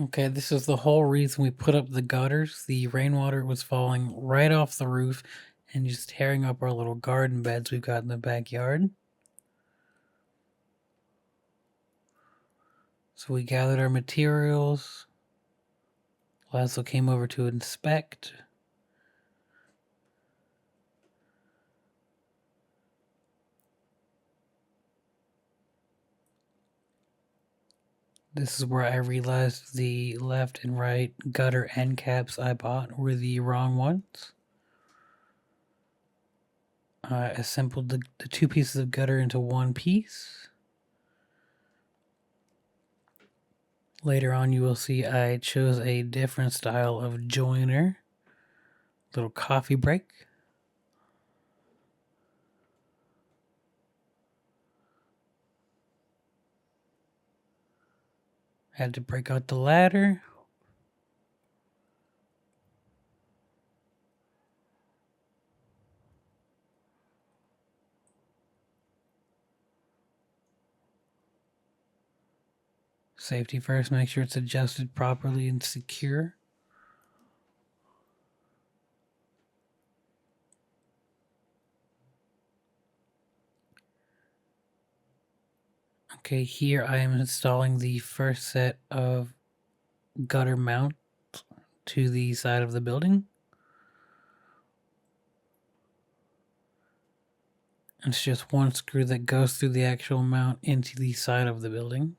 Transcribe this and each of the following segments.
Okay, this is the whole reason we put up the gutters. The rainwater was falling right off the roof and just tearing up our little garden beds we've got in the backyard. So we gathered our materials. Laszlo came over to inspect. This is where I realized the left and right gutter end caps I bought were the wrong ones. I assembled the two pieces of gutter into one piece. Later on, you will see I chose a different style of joiner. Little coffee break. Had to break out the ladder. Safety first, make sure it's adjusted properly and secure. Okay, here I am installing the first set of gutter mount to the side of the building. It's just one screw that goes through the actual mount into the side of the building.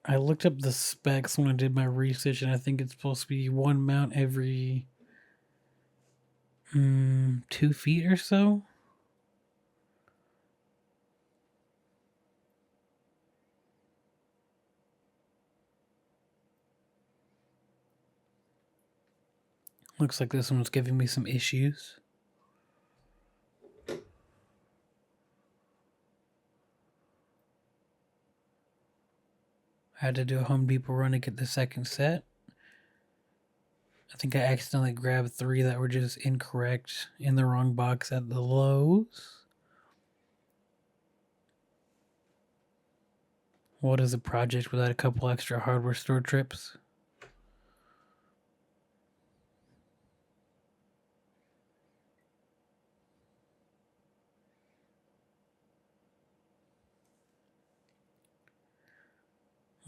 I looked up the specs when I did my research, and I think it's supposed to be one mount every 2 feet or so. Looks like this one was giving me some issues. I had to do a Home Depot run to get the second set. I think I accidentally grabbed 3 that were just incorrect in the wrong box at the Lowe's. What is a project without a couple extra hardware store trips?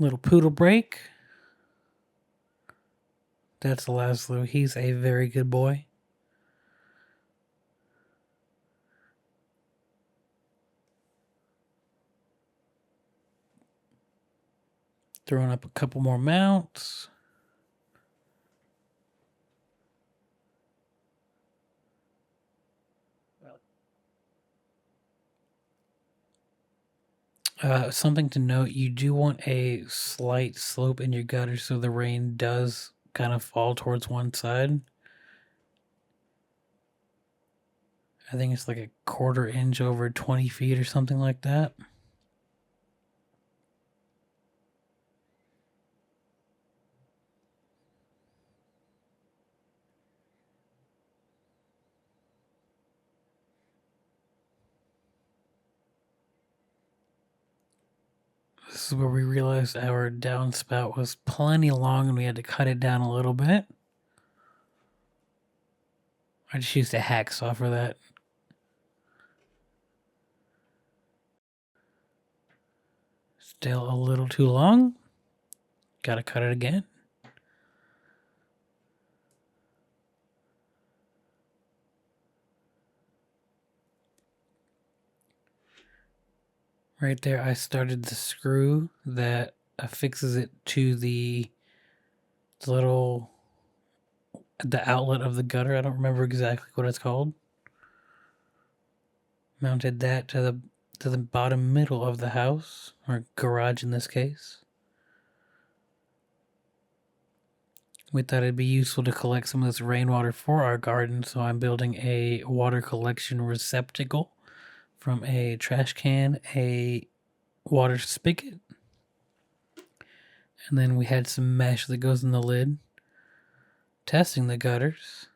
Little poodle break. That's Laszlo. He's a very good boy. Throwing up a couple more mounts. Something to note, you do want a slight slope in your gutter so the rain does kind of fall towards one side. I think it's like a 1/4 inch over 20 feet or something like that. This is where we realized our downspout was plenty long and we had to cut it down a little bit. I just used a hacksaw for that. Still a little too long. Gotta cut it again. Right there, I started the screw that affixes it to the little the outlet of the gutter. I don't remember exactly what it's called. Mounted that to the bottom middle of the house, or garage in this case. We thought it'd be useful to collect some of this rainwater for our garden, so I'm building a water collection receptacle from a trash can, a water spigot, and then we had some mesh that goes in the lid. Testing the gutters.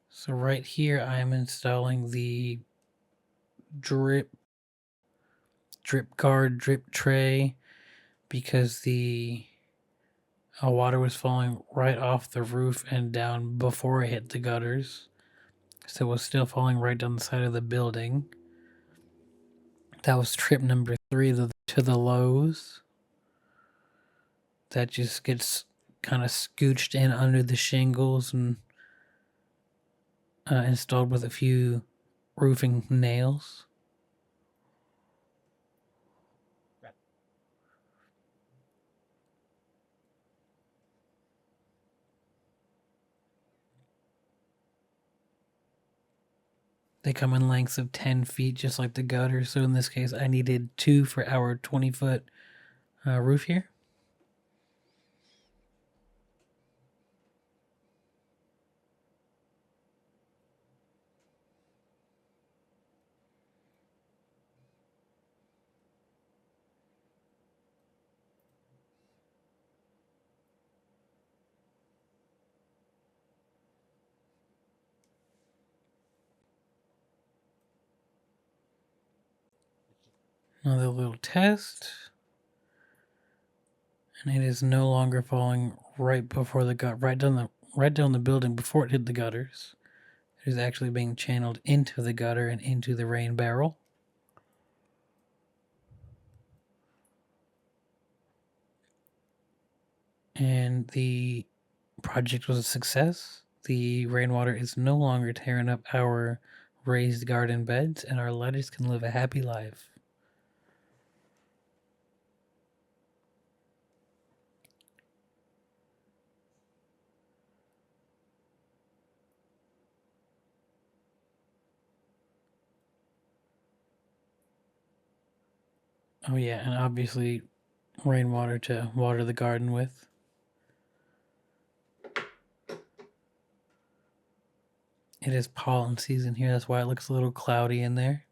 So right here I am installing the drip guard drip tray because the water was falling right off the roof and down before it hit the gutters. So it was still falling right down the side of the building. That was trip number 3 to the lows. That just gets kind of scooched in under the shingles and installed with a few roofing nails. They come in lengths of 10 feet, just like the gutter. So in this case, I needed 2 for our 20-foot roof here. Another little test. And it is no longer falling right before the gut, right down the building before it hit the gutters. It is actually being channeled into the gutter and into the rain barrel. And the project was a success. The rainwater is no longer tearing up our raised garden beds, and our lettuce can live a happy life. Oh yeah, and obviously rainwater to water the garden with. It is pollen season here, that's why it looks a little cloudy in there.